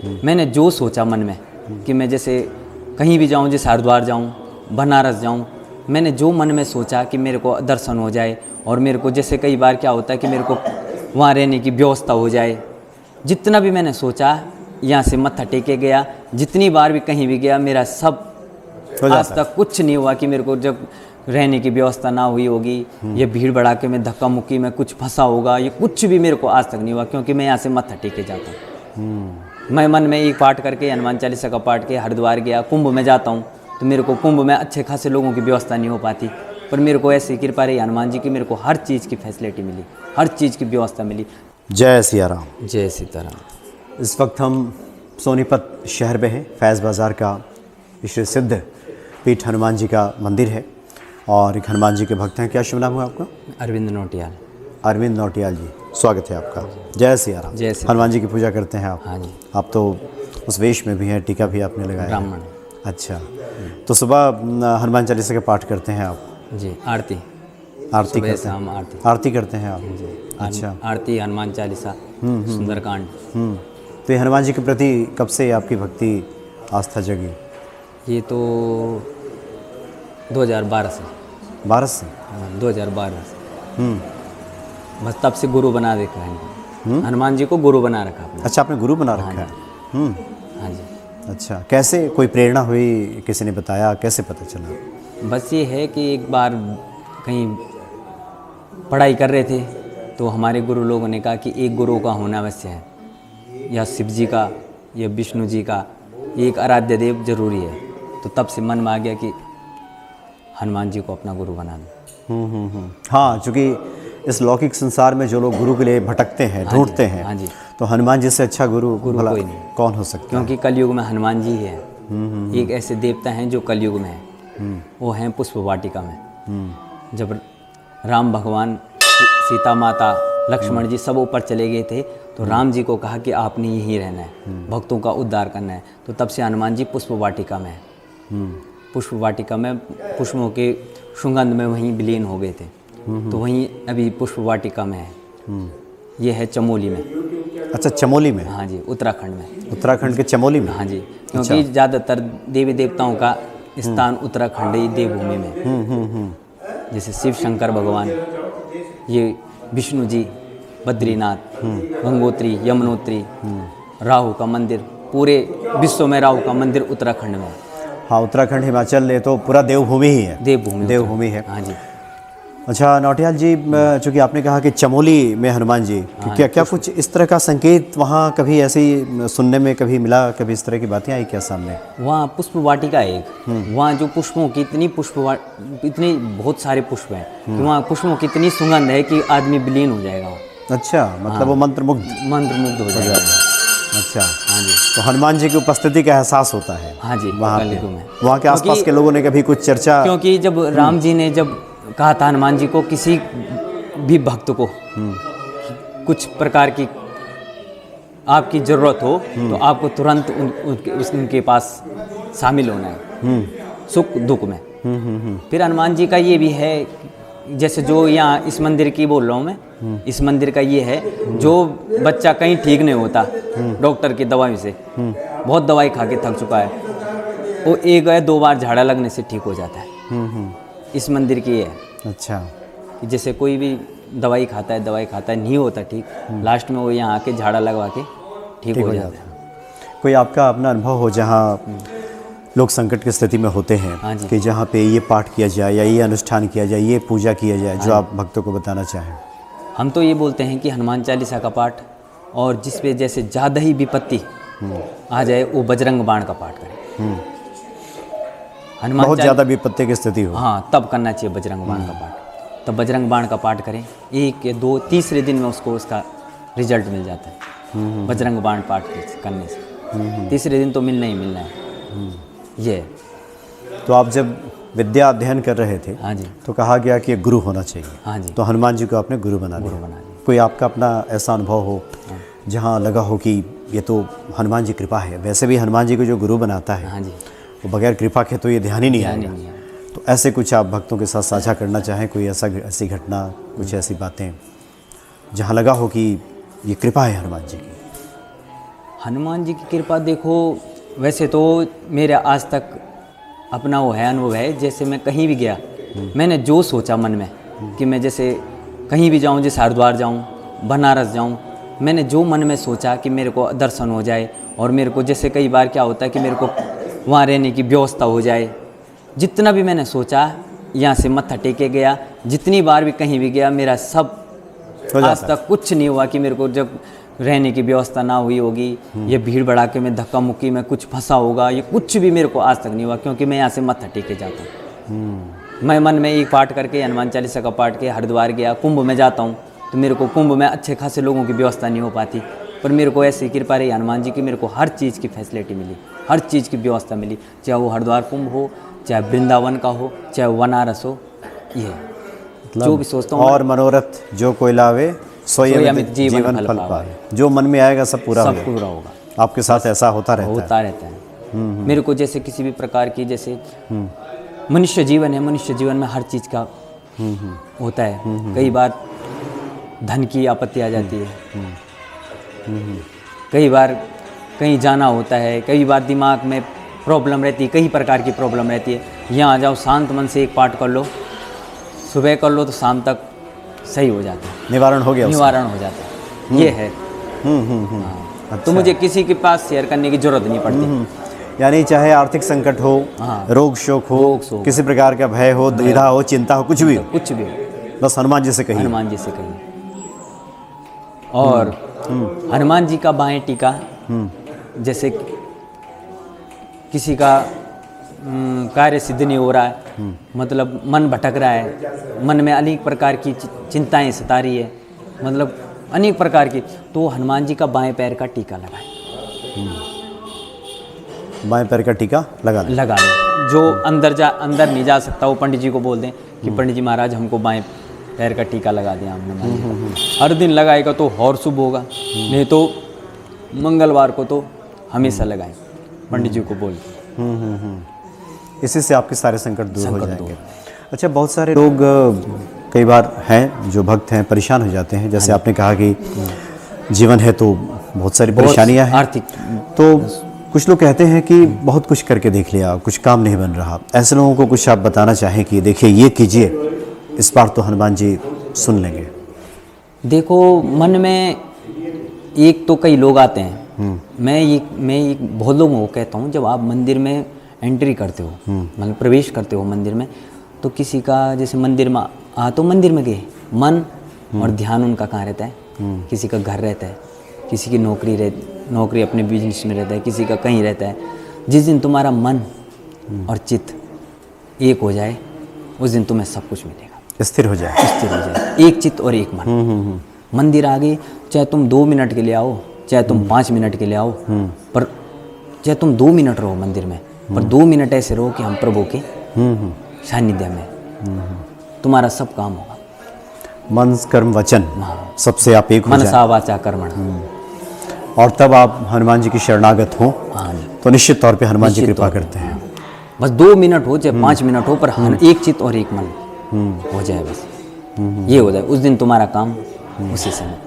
मैंने जो सोचा मन में कि मैं जैसे कहीं भी जाऊं, जैसे हरिद्वार जाऊं, बनारस जाऊं, मैंने जो मन में सोचा कि मेरे को दर्शन हो जाए, और मेरे को जैसे कई बार क्या होता है कि मेरे को वहाँ रहने की व्यवस्था हो जाए, जितना भी मैंने सोचा यहाँ से मत्था टेके गया, जितनी बार भी कहीं भी गया, मेरा सब आज तक कुछ नहीं हुआ कि मेरे को जब रहने की व्यवस्था ना हुई होगी, ये भीड़ भड़ाके में धक्का मुक्की में कुछ फंसा होगा, ये कुछ भी मेरे को आज तक नहीं हुआ, क्योंकि मैं यहाँ से मत्था टेके जाता हूँ। मैं मन में एक पाठ करके, हनुमान चालीसा का पाठ के हरिद्वार गया, कुंभ में जाता हूँ, तो मेरे को कुंभ में अच्छे खासे लोगों की व्यवस्था नहीं हो पाती, पर मेरे को ऐसी कृपा रही हनुमान जी की, मेरे को हर चीज़ की फैसिलिटी मिली, हर चीज़ की व्यवस्था मिली। जय सिया राम। जय सीताराम। इस वक्त हम सोनीपत शहर में हैं। फैज़ बाज़ार का विश्व सिद्ध पीठ हनुमान जी का मंदिर है और एक हनुमान जी के भक्त हैं। क्या शुभ नाम है आपका? अरविंद नौटियाल। अरविंद नौटियाल जी, स्वागत है आपका। जय सिया राम। जय सिया। हनुमान जी की पूजा करते हैं आप? हाँ जी। आप तो उस वेश में भी हैं, टीका भी आपने लगाया है। ब्राह्मण। अच्छा, तो सुबह हनुमान चालीसा का पाठ करते हैं आप? जी। आरती करते हैं? शाम आरती। आरती करते हैं आप? जी। अच्छा। आरती, हनुमान चालीसा, सुंदरकांड। तो ये हनुमान जी के प्रति कब से आपकी भक्ति आस्था जगी? ये तो 2012 से। 12 से? 2012 से। बस तब से गुरु बना देखा है, हनुमान जी को गुरु बना रखा आपने। अच्छा, आपने गुरु बना रखा है? हाँ जी। अच्छा, कैसे कोई प्रेरणा हुई, किसी ने बताया, कैसे पता चला? बस ये है कि एक बार कहीं पढ़ाई कर रहे थे, तो हमारे गुरु लोगों ने कहा कि एक गुरु का होना अवश्य है, या शिव जी का या विष्णु जी का, एक आराध्य देव जरूरी है। तो तब से मन में आ गया कि हनुमान जी को अपना गुरु बना दूं। हाँ, चूँकि इस लौकिक संसार में जो लोग गुरु के लिए भटकते हैं, ढूंढते हैं, हाँ जी, तो हनुमान जी से अच्छा गुरु भला कोई नहीं। कौन हो सकता है? क्योंकि कलयुग में हनुमान जी है। एक ऐसे देवता हैं जो कलयुग में हैं, वो हैं पुष्प वाटिका में। जब राम भगवान, सीता माता, लक्ष्मण जी सब ऊपर चले गए थे, तो राम जी को कहा कि आपने यहीं रहना है, भक्तों का उद्धार करना है। तो तब से हनुमान जी पुष्प वाटिका में है। पुष्प वाटिका में पुष्पों के सुगंध में वहीं विलीन हो गए थे, तो वहीं अभी पुष्प वाटिका में है। ये है चमोली में। अच्छा, चमोली में? हाँ जी, उत्तराखंड में। उत्तराखंड के चमोली में? हाँ जी, क्योंकि ज़्यादातर देवी देवताओं का स्थान उत्तराखंड ही देवभूमि में। जैसे शिव शंकर भगवान, ये विष्णु जी, बद्रीनाथ, गंगोत्री, यमुनोत्री, राहु का मंदिर, पूरे विश्व में राहु का मंदिर उत्तराखंड में। हाँ, उत्तराखंड हिमाचल ये तो पूरा देवभूमि ही है। देवभूमि है। हाँ जी। अच्छा नौटियाल जी, चूँकि आपने कहा कि चमोली में हनुमान जी, क्या क्या कुछ इस तरह का संकेत वहाँ कभी ऐसे ही सुनने में कभी मिला, कभी इस तरह की बातें आई क्या सामने? वहाँ पुष्प वाटिका है एक, वहाँ जो पुष्पों की इतनी बहुत सारे पुष्प हैं कि वहाँ पुष्पों की इतनी सुगंध है कि आदमी विलीन हो जाएगा। अच्छा, मतलब वो मंत्रमुग्ध हो जाएगा। अच्छा। हाँ जी। तो हनुमान जी की उपस्थिति का एहसास होता है? हाँ जी, वहाँ के आसपास के लोगों ने कभी कुछ चर्चा? क्योंकि जब राम जी ने जब कहा था हनुमान जी को, किसी भी भक्त को कुछ प्रकार की आपकी ज़रूरत हो तो आपको तुरंत उनके पास शामिल होना है, सुख दुख में। फिर हनुमान जी का ये भी है, जैसे जो यहाँ इस मंदिर की बोल रहा हूँ मैं, इस मंदिर का ये है, जो बच्चा कहीं ठीक नहीं होता डॉक्टर की दवाई से, बहुत दवाई खा के थक चुका है, वो एक या दो बार झाड़ा लगने से ठीक हो जाता है। इस मंदिर की है। अच्छा। जैसे कोई भी दवाई खाता है नहीं होता ठीक, लास्ट में वो यहाँ आके झाड़ा लगवा के ठीक हो जाता है। कोई आपका अपना अनुभव हो जहाँ लोग संकट की स्थिति में होते हैं? हाँ जी। कि जहाँ पे ये पाठ किया जाए या ये अनुष्ठान किया जाए, ये पूजा किया जाए, जो आप भक्तों को बताना चाहें? हम तो ये बोलते हैं कि हनुमान चालीसा का पाठ, और जिस पे जैसे ज़्यादा ही विपत्ति आ जाए वो बजरंग बाण का पाठ करें। हनुमान बहुत ज़्यादा विपत्ति की स्थिति हो, हाँ, तब करना चाहिए बजरंग बाण का पाठ। तब बजरंग बाण का पाठ करें, एक या दो तीसरे दिन में उसको उसका रिजल्ट मिल जाता है। बजरंग बाण पाठ करने से तीसरे दिन तो मिलना ही मिलना है। ये तो आप जब विद्या अध्ययन कर रहे थे, हाँ जी, तो कहा गया कि गुरु होना चाहिए। हाँ जी। तो हनुमान जी को आपने गुरु बना लिया। कोई आपका अपना ऐसा अनुभव हो जहाँ लगा हो कि ये तो हनुमान जी कृपा है? वैसे भी हनुमान जी को जो गुरु बनाता है, हाँ जी, वो बगैर कृपा के तो ये ध्यान ही नहीं आएगा। तो ऐसे कुछ आप भक्तों के साथ साझा करना चाहें, कोई ऐसी घटना, कुछ ऐसी बातें जहाँ लगा हो कि ये कृपा है हनुमान जी की? हनुमान जी की कृपा देखो, वैसे तो मेरे आज तक अपना वो है अनुभव है, जैसे मैं कहीं भी गया, मैंने जो सोचा मन में कि मैं जैसे कहीं भी जाऊं, जैसे हरिद्वार जाऊं, बनारस जाऊं, मैंने जो मन में सोचा कि मेरे को दर्शन हो जाए, और मेरे को जैसे कई बार क्या होता है कि मेरे को वहाँ रहने की व्यवस्था हो जाए, जितना भी मैंने सोचा, यहाँ से मत्था टेके गया, जितनी बार भी कहीं भी गया, मेरा सब आज तक कुछ नहीं हुआ कि मेरे को जब रहने की व्यवस्था ना हुई होगी, ये भीड़ भड़ाके में धक्का मुक्की में कुछ फंसा होगा, ये कुछ भी मेरे को आज तक नहीं हुआ, क्योंकि मैं यहाँ से मत्था टेके जाता हूँ। मैं मन में एक पाठ करके, हनुमान चालीसा का पाठ के हरिद्वार गया, कुंभ में जाता हूँ, तो मेरे को कुंभ में अच्छे खासे लोगों की व्यवस्था नहीं हो पाती, पर मेरे को ऐसी कृपा रही हनुमान जी की, मेरे को हर चीज़ की फैसिलिटी मिली, हर चीज़ की व्यवस्था मिली, चाहे वो हरिद्वार कुंभ हो, चाहे वृंदावन का हो, चाहे बनारस हो, ये जो भी सोचता हूँ। और मनोरथ जो कोई लावे सोई अमित जीवन फल पावे, जो मन में आएगा सब पूरा होगा। आपके साथ ऐसा होता रहता है। मेरे को जैसे किसी भी प्रकार की, जैसे मनुष्य जीवन है, मनुष्य जीवन में हर चीज़ का होता है। कई बार धन की आपत्ति आ जाती है, कई बार कहीं जाना होता है, कई बार दिमाग में प्रॉब्लम रहती है, कई प्रकार की प्रॉब्लम रहती है। यहाँ आ जाओ, शांत मन से एक पाठ कर लो, सुबह कर लो तो शाम तक सही हो जाता है, निवारण हो जाता है। ये है। हाँ। तो मुझे किसी के पास शेयर करने की जरूरत नहीं पड़ती। यानी चाहे आर्थिक संकट हो, रोग शोक हो, किसी प्रकार का भय हो, दुविधा हो, चिंता हो, कुछ भी हो, बस हनुमान जी से कहिए। और हनुमान जी का बाएं टीका, जैसे किसी का कार्य सिद्ध नहीं हो रहा है, मतलब मन भटक रहा है, मन में अनेक प्रकार की चिंताएं सता रही है, मतलब अनेक प्रकार की, तो हनुमान जी का बाएं पैर का टीका लगाएं। बाएं पैर का टीका लगा लें। जो अंदर नहीं जा सकता, वो पंडित जी को बोल दें कि पंडित जी महाराज हमको बाएं पैर का टीका लगा दें आपने। हर दिन लगाएगा तो और शुभ होगा, नहीं तो मंगलवार को तो हमेशा लगाएं, पंडित जी को बोल दें। इसी से आपके सारे संकट दूर हो जाएंगे। अच्छा, बहुत सारे लोग कई बार हैं जो भक्त हैं, परेशान हो जाते हैं, जैसे आपने कहा कि जीवन है तो बहुत सारी परेशानियां हैं, आर्थिक, तो कुछ लोग कहते हैं कि बहुत कुछ करके देख लिया, कुछ काम नहीं बन रहा। ऐसे लोगों को कुछ आप बताना चाहें कि देखिए ये कीजिए, इस बार तो हनुमान जी सुन लेंगे। देखो, मन में एक तो कई लोग आते हैं, मैं बहुत लोगों को कहता हूँ, जब आप मंदिर में एंट्री करते हो, मतलब प्रवेश करते हो मंदिर में, तो किसी का जैसे मंदिर में तो मंदिर में गए, मन और ध्यान उनका कहाँ रहता है? किसी का घर रहता है, किसी की नौकरी अपने बिजनेस में रहता है, किसी का कहीं रहता है। जिस दिन तुम्हारा मन और चित्त एक हो जाए, उस दिन तुम्हें सब कुछ मिलेगा। स्थिर हो जाए, एक चित्त और एक मन। मंदिर आ गए, चाहे तुम 2 मिनट के लिए आओ, चाहे तुम 5 मिनट के लिए आओ, पर चाहे तुम 2 मिनट रहो मंदिर में, पर 2 मिनट ऐसे रहो कि हम प्रभु के सानिध्य में, तुम्हारा सब काम होगा। मन कर्म वचन सबसे आप एक हो जाए, मनसा वाचा कर्मण, और तब आप हनुमान जी की शरणागत हो, तो निश्चित तौर पे हनुमान जी कृपा करते हैं। बस 2 मिनट हो चाहे 5 मिनट हो, पर एक चित्त और एक मन हो जाए, बस ये हो जाए, उस दिन तुम्हारा काम उसी समय।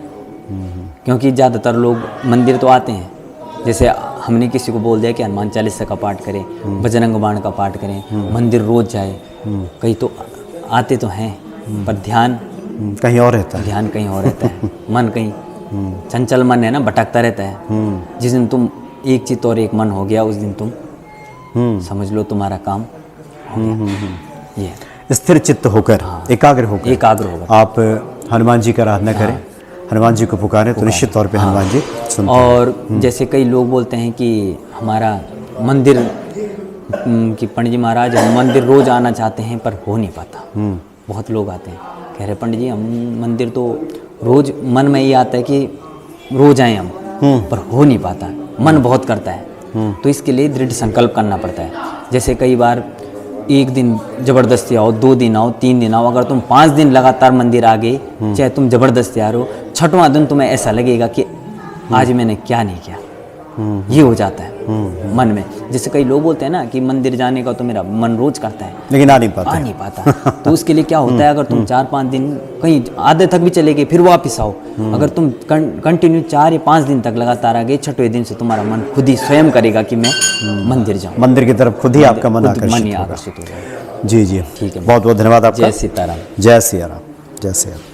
क्योंकि ज़्यादातर लोग मंदिर तो आते हैं, जैसे हमने किसी को बोल दिया कि हनुमान चालीसा का पाठ करें, बजरंग बाण का पाठ करें, मंदिर रोज जाए, कहीं तो आते तो हैं, पर ध्यान कहीं और रहता है, मन कहीं चंचल मन है ना, भटकता रहता है। जिस दिन तुम एक चित्त और एक मन हो गया, उस दिन तुम समझ लो तुम्हारा काम हो गया। ये स्थिर चित्त होकर, एकाग्र होकर आप हनुमान जी का आराधना करें, हनुमान जी को पुकारें, तो निश्चित तौर पे हनुमान जी सुनते हैं। और जैसे कई लोग बोलते हैं कि हमारा मंदिर कि पंडित जी महाराज हम मंदिर रोज आना चाहते हैं, पर हो नहीं पाता। बहुत लोग आते हैं, कह रहे पंडित जी हम मंदिर तो रोज, मन में ये आता है कि रोज आए हम, पर हो नहीं पाता, मन बहुत करता है। तो इसके लिए दृढ़ संकल्प करना पड़ता है। जैसे कई बार एक दिन जबरदस्ती आओ, 2 दिन आओ, 3 दिन आओ, अगर तुम 5 दिन लगातार मंदिर आ गए, चाहे तुम जबरदस्ती आ रहे हो, 6वां दिन तुम्हें ऐसा लगेगा कि आज मैंने क्या नहीं किया, ये हो जाता है मन में। जैसे कई लोग बोलते हैं ना कि मंदिर जाने का तो मेरा मन रोज करता है, लेकिन आ नहीं पाता तो उसके लिए क्या होता है, अगर तुम 4-5 दिन कहीं आधे तक भी चले गए फिर वापस आओ, अगर तुम कंटिन्यू 4 या 5 दिन तक लगातार आ गए, 6वें दिन से तुम्हारा मन खुद ही स्वयं करेगा कि मैं मंदिर जाऊँ, मंदिर की तरफ खुद ही आपका मन आकर्षित होगा। हो जाएगा। जी जी, ठीक है, बहुत बहुत धन्यवाद आपका। जय सीताराम। जय सिया राम। जय सिया राम।